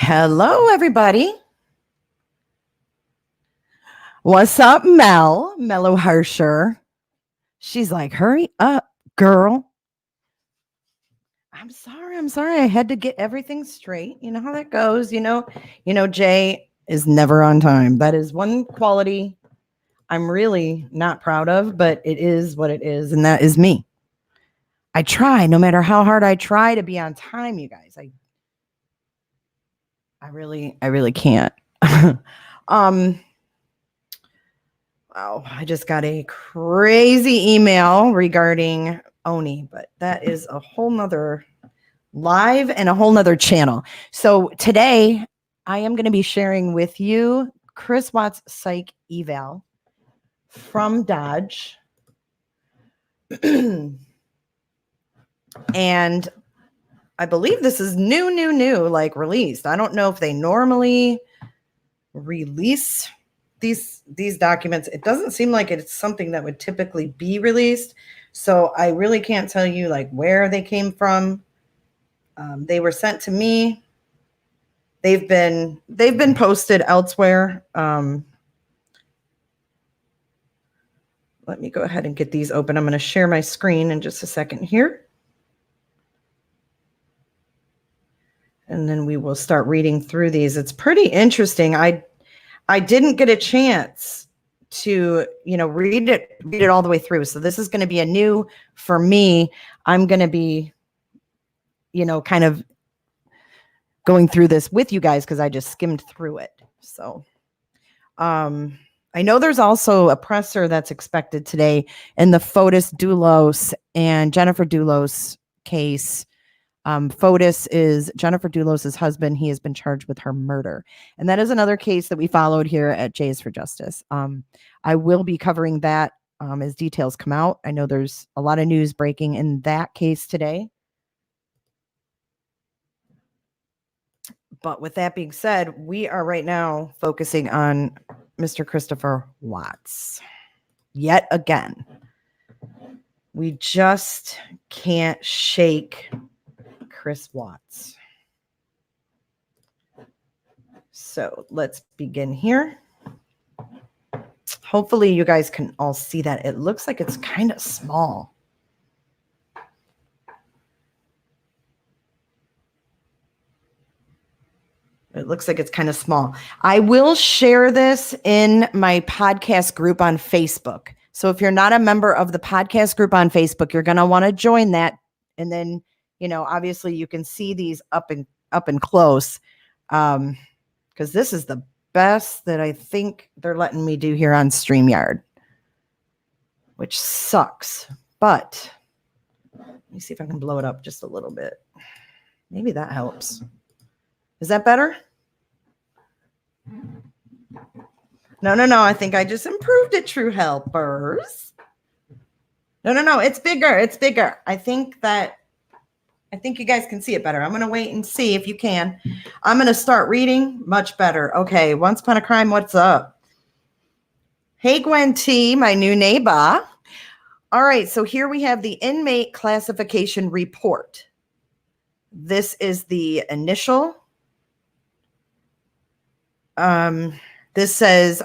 Hello, everybody. What's up, Mel? Mellow Harsher. She's like, hurry up, girl. I'm sorry. I had to get everything straight. You know how that goes. You know, Jay is never on time. That is one quality I'm really not proud of, but it is what it is, and that is me. I try, no matter how hard I try to be on time, you guys. I really can't. Wow, I just got a crazy email regarding Oni, but that is a whole nother live and a whole nother channel. So today I am going to be sharing with you Chris Watts psych eval from Dodge. And I believe this is new, like released. I don't know if they normally release these documents. It doesn't seem like it's something that would typically be released. So I really can't tell you like where they came from. They were sent to me. They've been posted elsewhere. Let me go ahead and get these open. I'm going to share my screen in just a second here. And then we will start reading through these. It's pretty interesting. I didn't get a chance to, read it all the way through. So this is going to be a new for me. I'm going to be, kind of going through this with you guys because I just skimmed through it. So I know there's also a presser that's expected today in the Fotis Doulos and Jennifer Doulos case. Fotis is Jennifer Doulos' husband. He has been charged with her murder. And that is another case that we followed here at Jays for Justice. I will be covering that as details come out. I know there's a lot of news breaking in that case today. But with that being said, we are right now focusing on Mr. Christopher Watts. Yet again, we just can't shake Chris Watts. So let's begin here. Hopefully you guys can all see that. It looks like it's kind of small. It looks like it's kind of small. I will share this in my podcast group on Facebook. So if you're not a member of the podcast group on Facebook, you're going to want to join that. And then, obviously you can see these up and close. Because this is the best that I think they're letting me do here on StreamYard, which sucks. But let me see if I can blow it up just a little bit. Maybe that helps. Is that better? No. I think I just improved it, True Helpers. No. It's bigger. I think you guys can see it better. I'm going to wait and see if you can. I'm going to start reading much better. Okay. Once Upon a Crime. What's up? Hey, Gwen T, my new neighbor. All right. So here we have the inmate classification report. This is the initial. This says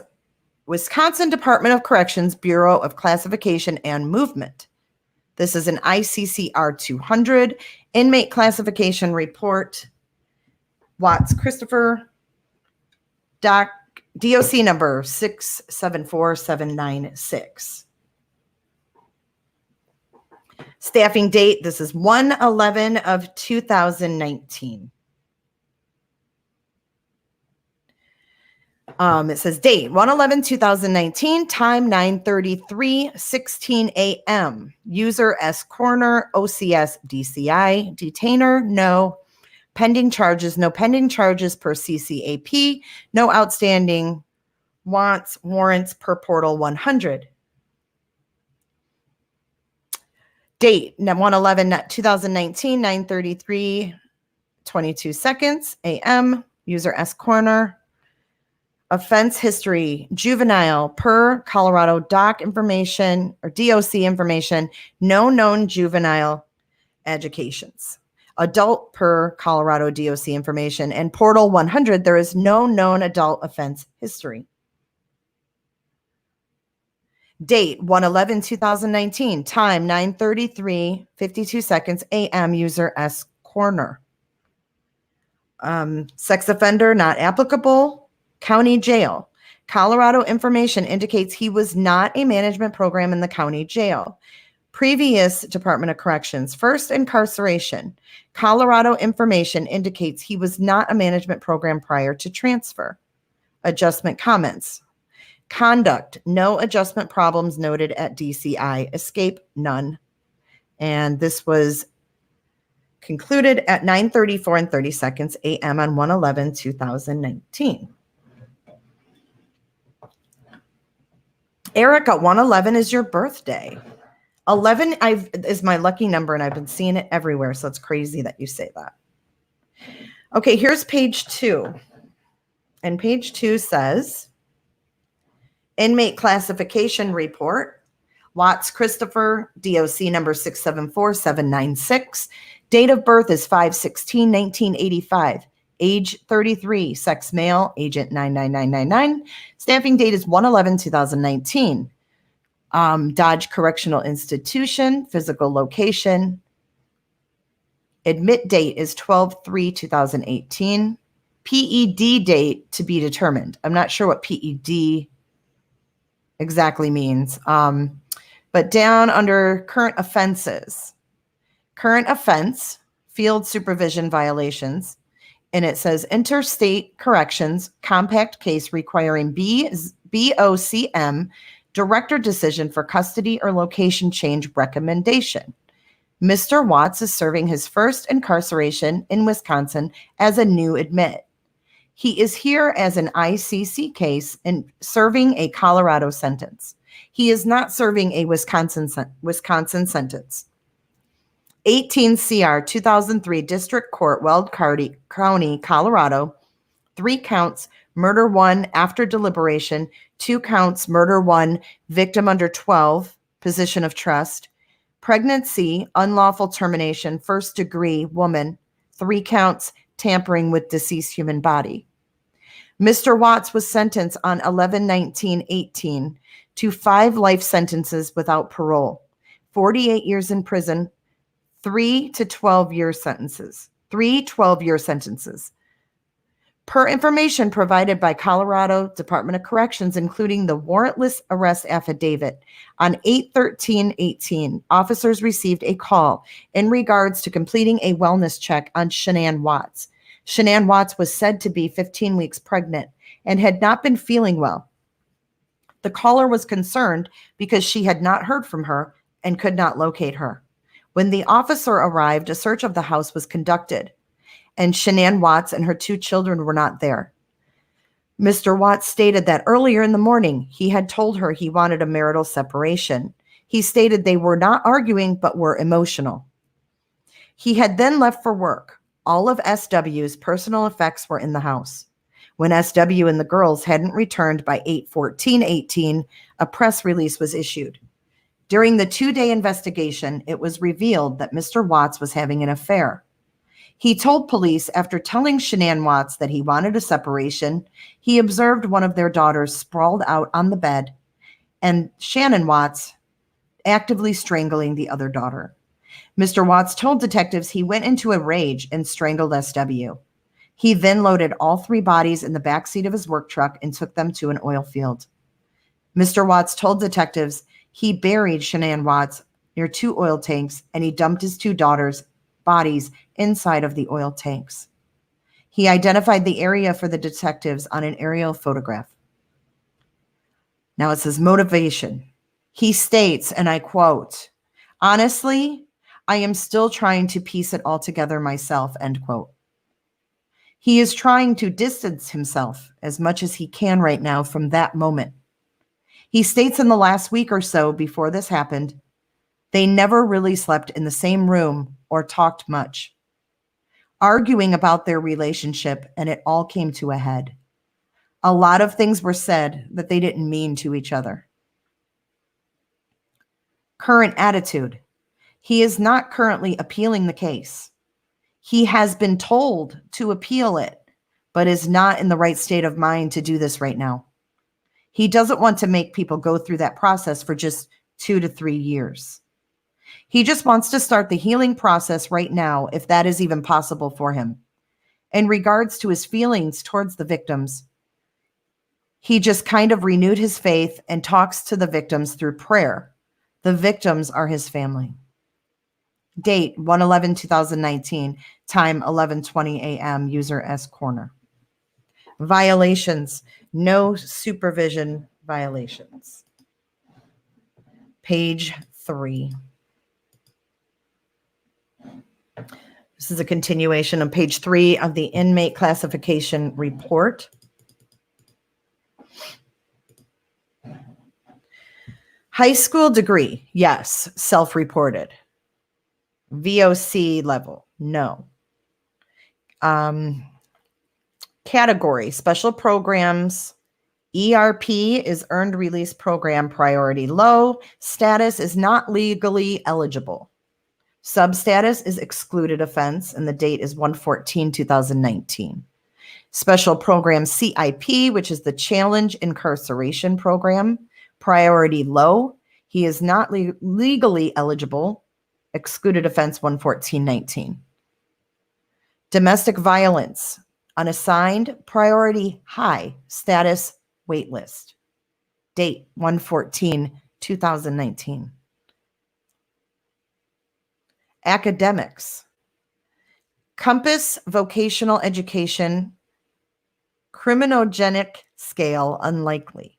Wisconsin Department of Corrections, Bureau of Classification and Movement. This is an ICCR 200 inmate classification report. Watts Christopher, DOC number 674796. Staffing date, this is 1/11 of 2019. It says date 1/11/2019, time 9:33:16 a.m. User S Coroner, OCS DCI, detainer no, pending charges no pending charges per CCAP, no outstanding warrants per portal 100. Date 1/11/2019, 9:33:22 a.m. User S Coroner. Offense history, juvenile per Colorado DOC information or DOC information, no known juvenile educations. adult per Colorado DOC information, and Portal 100, there is no known adult offense history. Date 1/11/2019. Time 9:33, 52 a.m. User S corner. Sex offender not applicable. County jail. Colorado information indicates he was not a management program in the county jail. Previous Department of Corrections. First incarceration. Colorado information indicates he was not a management program prior to transfer. Adjustment comments. Conduct, no adjustment problems noted at DCI. Escape, none. And this was concluded at 9:34 a.m. on 1/11/2019. Erica, 1/11 is your birthday. 11 is my lucky number, and I've been seeing it everywhere, so it's crazy that you say that. Okay, here's page 2. And page 2 says, Inmate Classification Report, Watts Christopher, DOC number 674796. Date of birth is 5/16/1985. Age 33, sex male, agent 99999. Stamping date is 1/11/2019. Dodge Correctional Institution, physical location. Admit date is 12/3/2018. PED date to be determined. I'm not sure what PED exactly means. But down under current offenses, current offense, field supervision violations, and it says interstate corrections, compact case requiring BOCM, director decision for custody or location change recommendation. Mr. Watts is serving his first incarceration in Wisconsin as a new admit. He is here as an ICC case and serving a Colorado sentence. He is not serving a Wisconsin sentence. 18 CR 2003 District Court, Weld County, Colorado. 3 counts, murder 1 after deliberation. 2 counts, murder 1, victim under 12, position of trust. Pregnancy, unlawful termination, first degree, woman. 3 counts, tampering with deceased human body. Mr. Watts was sentenced on 11/19/18 to 5 life sentences without parole, 48 years in prison, 3 to 12-year sentences, 3 12-year sentences. Per information provided by Colorado Department of Corrections, including the warrantless arrest affidavit, on 8/13/18, officers received a call in regards to completing a wellness check on Shanann Watts. Shanann Watts was said to be 15 weeks pregnant and had not been feeling well. The caller was concerned because she had not heard from her and could not locate her. When the officer arrived, a search of the house was conducted, and Shanann Watts and her 2 children were not there. Mr. Watts stated that earlier in the morning, he had told her he wanted a marital separation. He stated they were not arguing, but were emotional. He had then left for work. All of SW's personal effects were in the house. When SW and the girls hadn't returned by 8/14/18, a press release was issued. During the 2-day investigation, it was revealed that Mr. Watts was having an affair. He told police after telling Shanann Watts that he wanted a separation, he observed one of their daughters sprawled out on the bed and Shanann Watts actively strangling the other daughter. Mr. Watts told detectives he went into a rage and strangled SW. He then loaded all 3 bodies in the backseat of his work truck and took them to an oil field. Mr. Watts told detectives he buried Shanann Watts near 2 oil tanks and he dumped his 2 daughters' bodies inside of the oil tanks. He identified the area for the detectives on an aerial photograph. Now it says motivation. He states, and I quote, "Honestly, I am still trying to piece it all together myself," end quote. He is trying to distance himself as much as he can right now from that moment. He states in the last week or so before this happened, they never really slept in the same room or talked much, arguing about their relationship, and it all came to a head. A lot of things were said that they didn't mean to each other. Current attitude. He is not currently appealing the case. He has been told to appeal it, but is not in the right state of mind to do this right now. He doesn't want to make people go through that process for just 2 to 3 years. He just wants to start the healing process right now, if that is even possible for him. In regards to his feelings towards the victims, he just kind of renewed his faith and talks to the victims through prayer. The victims are his family. Date 1/11/2019, time 11:20 a.m., user S Corner. Violations, no supervision violations. Page 3. This is a continuation of page 3 of the inmate classification report. High school degree, yes, self-reported. VOC level, no. Category, special programs. ERP is earned release program, priority low. Status is not legally eligible. Substatus is excluded offense, and the date is 1/14/2019. Special program CIP, which is the Challenge Incarceration Program, priority low. He is not legally eligible. Excluded offense 1/14/19. Domestic violence, unassigned, priority high, status waitlist. Date 1/14/2019. Academics, Compass vocational education, criminogenic scale unlikely.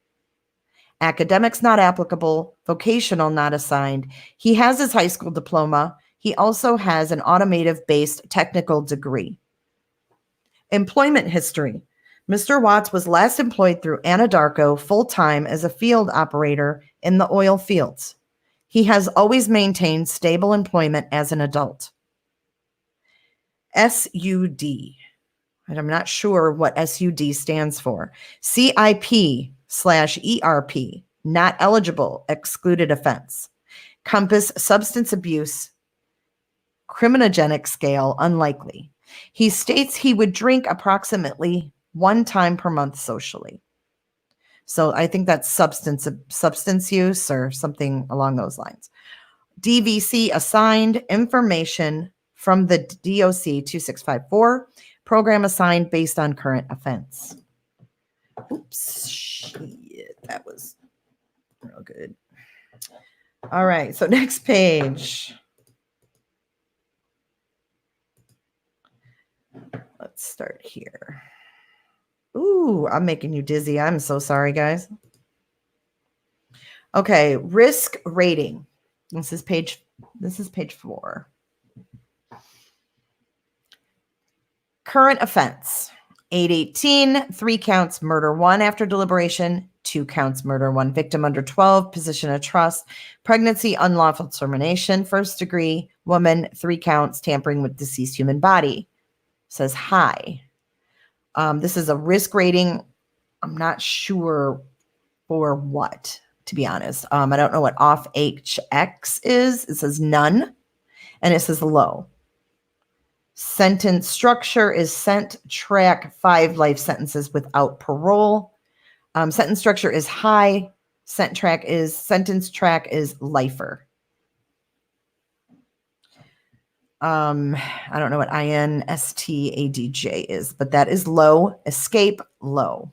Academics not applicable, vocational not assigned. He has his high school diploma. He also has an automotive-based technical degree. Employment history. Mr. Watts was last employed through Anadarko full-time as a field operator in the oil fields. He has always maintained stable employment as an adult. SUD. And I'm not sure what SUD stands for. CIP/ERP, not eligible, excluded offense. Compass substance abuse, criminogenic scale, unlikely. He states he would drink approximately 1 time per month socially. So I think that's substance use or something along those lines. DVC assigned, information from the DOC 2654, program assigned based on current offense. Oops, shit, that was real good. All right, so next page. Let's start here. Ooh, I'm making you dizzy. I'm so sorry, guys. Okay, risk rating. This is page 4. Current offense. 818, 3 counts, murder 1 after deliberation, 2 counts, murder 1 victim under 12, position of trust, pregnancy, unlawful termination, 1st degree, woman, 3 counts, tampering with deceased human body. Says high. This is a risk rating. I'm not sure for what, to be honest. I don't know what off HX is. It says none, and it says low. Sentence structure is sent track 5 life sentences without parole. Sentence structure is high. Sentence track is lifer. I don't know what INSTADJ is, but that is low. Escape, low.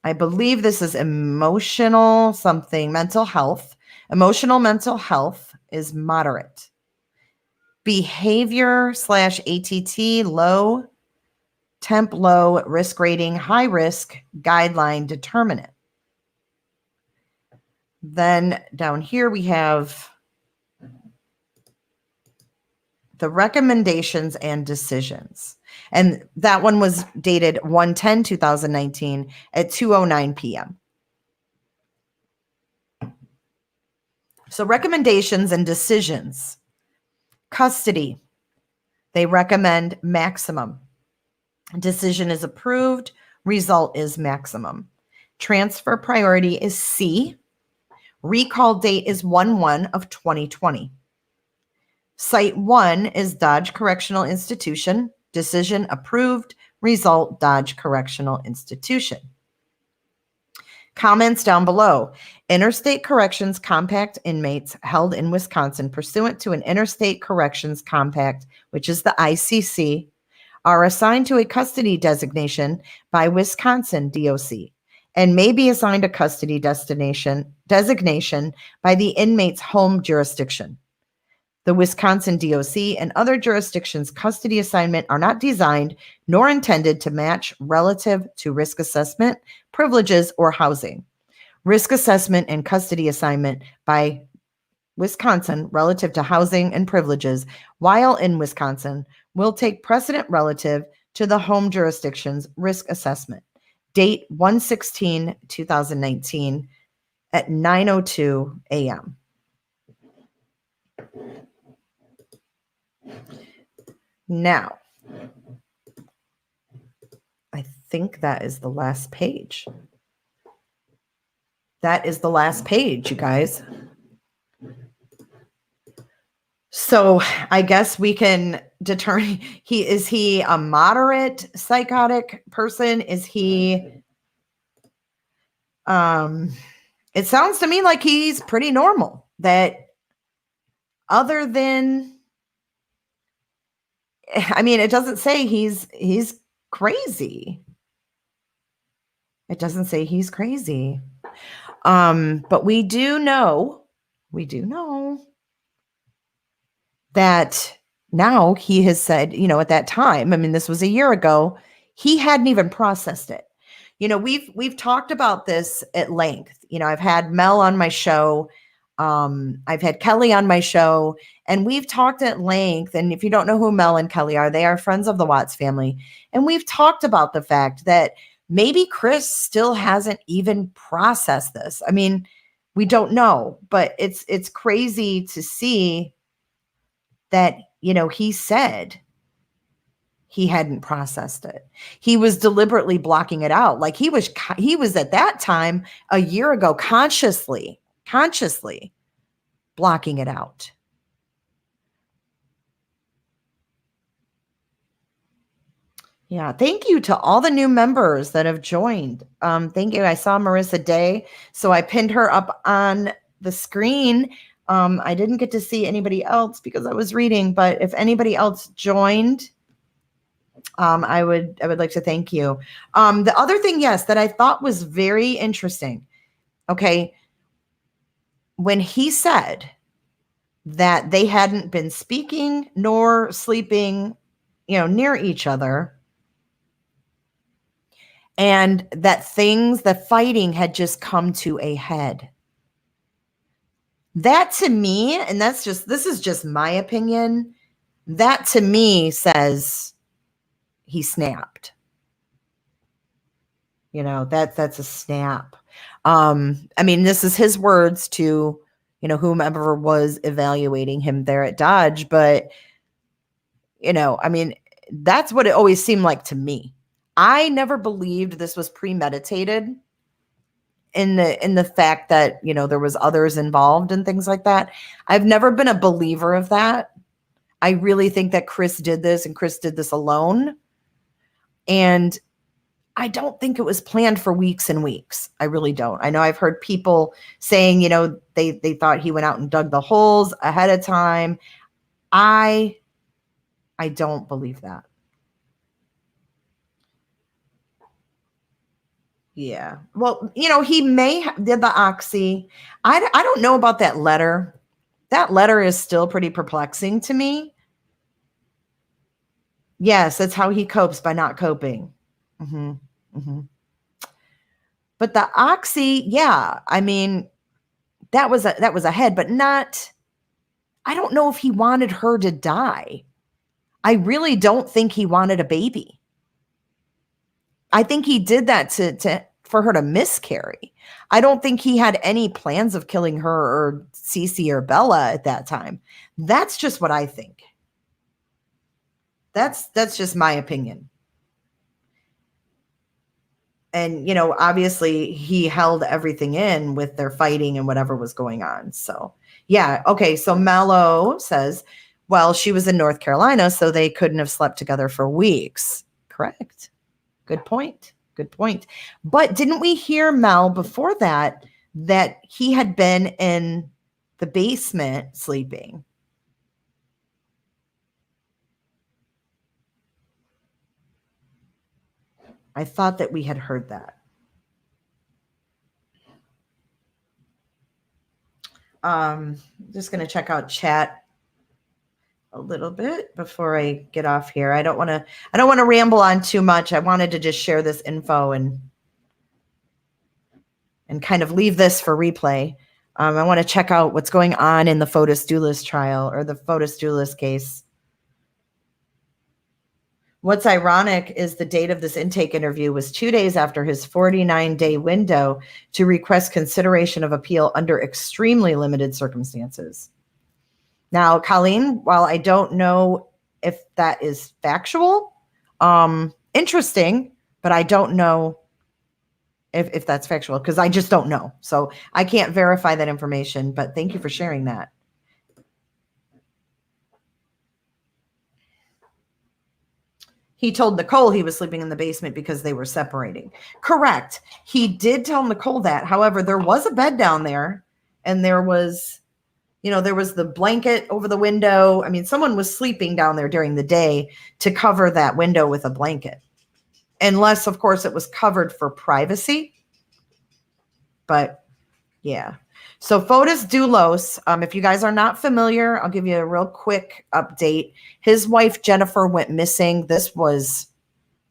I believe this is emotional something, mental health. Emotional mental health is moderate. Behavior/ATT, low. Temp, low. Risk rating, high risk. Guideline, determinant. Then down here we have the recommendations and decisions. And that one was dated 1/10/2019 at 2:09 p.m. So recommendations and decisions. Custody. They recommend maximum. Decision is approved. Result is maximum. Transfer priority is C. Recall date is 1/1/2020. Site 1 is Dodge Correctional Institution. Decision approved. Result, Dodge Correctional Institution. Comments down below. Interstate Corrections Compact inmates held in Wisconsin pursuant to an Interstate Corrections Compact, which is the ICC, are assigned to a custody designation by Wisconsin DOC and may be assigned a custody designation by the inmate's home jurisdiction. The Wisconsin DOC and other jurisdictions' custody assignment are not designed nor intended to match relative to risk assessment, privileges, or housing. Risk assessment and custody assignment by Wisconsin relative to housing and privileges while in Wisconsin will take precedent relative to the home jurisdiction's risk assessment. Date 1/16/2019 at 9:02 a.m. Now, I think that is the last page. That is the last page, you guys. So I guess we can determine, is he a moderate psychotic person? Is he, it sounds to me like he's pretty normal, that other than, I mean, it doesn't say he's crazy. It doesn't say he's crazy. But we do know that now he has said, at that time, I mean, this was a year ago, he hadn't even processed it. We've talked about this at length. I've had Mel on my show. I've had Kelly on my show, and we've talked at length. And if you don't know who Mel and Kelly are, they are friends of the Watts family. And we've talked about the fact that maybe Chris still hasn't even processed this. I mean, we don't know, but it's crazy to see that, he said he hadn't processed it. He was deliberately blocking it out. Like he was at that time, a year ago, consciously blocking it out. Yeah, thank you to all the new members that have joined. Thank you. I saw Marissa Day, so I pinned her up on the screen. I didn't get to see anybody else because I was reading, but if anybody else joined, I would like to thank you. The other thing, yes, that I thought was very interesting. Okay. When he said that they hadn't been speaking nor sleeping, near each other, and that the fighting had just come to a head. That to me, and this is just my opinion, that to me says he snapped. That's a snap. I mean, this is his words to, whomever was evaluating him there at Dodge, but, I mean, that's what it always seemed like to me. I never believed this was premeditated in the fact that, there was others involved and things like that. I've never been a believer of that. I really think that Chris did this, and Chris did this alone. And I don't think it was planned for weeks and weeks. I really don't. I know I've heard people saying, they thought he went out and dug the holes ahead of time. I don't believe that. Yeah. Well, he may did the oxy. I don't know about that letter. That letter is still pretty perplexing to me. Yes, that's how he copes, by not coping. Mm-hmm. Mm-hmm. But the oxy, yeah, I mean, that was a head, but not, I don't know if he wanted her to die. I really don't think he wanted a baby. I think he did that for her to miscarry. I don't think he had any plans of killing her or Cece or Bella at that time. That's just what I think. That's just my opinion. And, obviously he held everything in with their fighting and whatever was going on. So, yeah. Okay. So Mallow says, Well, she was in North Carolina, so they couldn't have slept together for weeks. Correct. Good point. Good point. But didn't we hear, Mel, before that he had been in the basement sleeping? I thought that we had heard that. Just going to check out chat a little bit before I get off here. I don't want to ramble on too much. I wanted to just share this info and kind of leave this for replay. I want to check out what's going on in the Fotis Dulis trial, or the Fotis Dulis case. What's ironic is the date of this intake interview was 2 days after his 49-day window to request consideration of appeal under extremely limited circumstances. Now, Colleen, while I don't know if that is factual, interesting, but I don't know if that's factual, because I just don't know. So I can't verify that information, but thank you for sharing that. He told Nicole he was sleeping in the basement because they were separating. Correct. He did tell Nicole that. However, there was a bed down there, and there was the blanket over the window. I mean, someone was sleeping down there during the day to cover that window with a blanket. Unless, of course, it was covered for privacy. But yeah. So Fotis Dulos, if you guys are not familiar, I'll give you a real quick update. His wife, Jennifer, went missing. This was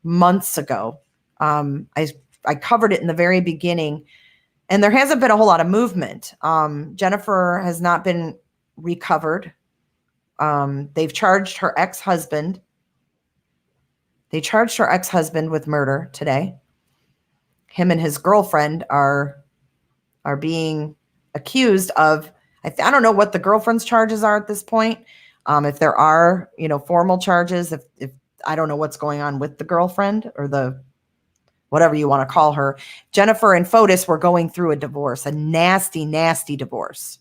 months ago. I covered it in the very beginning, and there hasn't been a whole lot of movement. Jennifer has not been recovered. They've charged her ex-husband. They charged her ex-husband with murder today. Him and his girlfriend are being accused of, I don't know what the girlfriend's charges are at this point. If there are, formal charges, if I don't know what's going on with the girlfriend, or the, whatever you want to call her. Jennifer and Fotis were going through a divorce, a nasty, nasty divorce,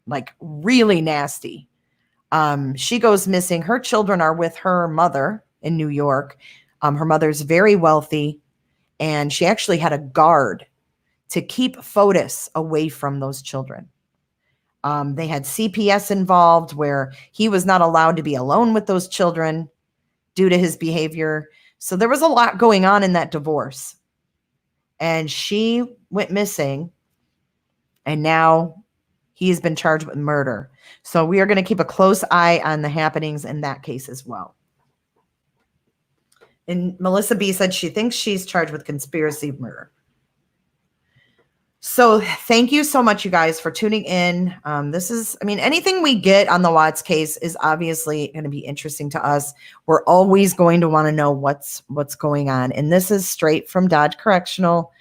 like really nasty. She goes missing. Her children are with her mother in New York. Her mother's very wealthy, and she actually had a guard to keep Fotis away from those children. They had CPS involved, where he was not allowed to be alone with those children due to his behavior. So there was a lot going on in that divorce. And she went missing, and now he's been charged with murder. So we are going to keep a close eye on the happenings in that case as well. And Melissa B said she thinks she's charged with conspiracy murder. So thank you so much, you guys, for tuning in. Anything we get on the Watts case is obviously going to be interesting to us. We're always going to want to know what's going on. And this is straight from Dodge Correctional.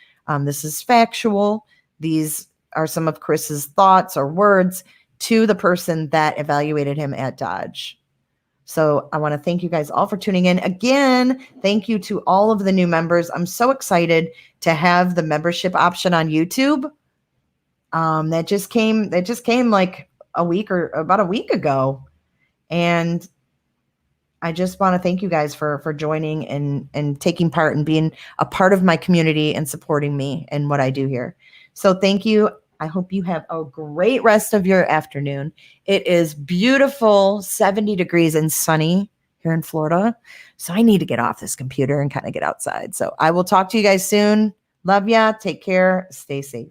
This is factual. These are some of Chris's thoughts or words to the person that evaluated him at Dodge. So I want to thank you guys all for tuning in. Again, thank you to all of the new members. I'm so excited to have the membership option on YouTube. That just came like about a week ago. And I just want to thank you guys for joining and taking part and being a part of my community and supporting me and what I do here. So thank you. I hope you have a great rest of your afternoon. It is beautiful, 70 degrees and sunny here in Florida. So I need to get off this computer and kind of get outside. So I will talk to you guys soon. Love ya. Take care. Stay safe.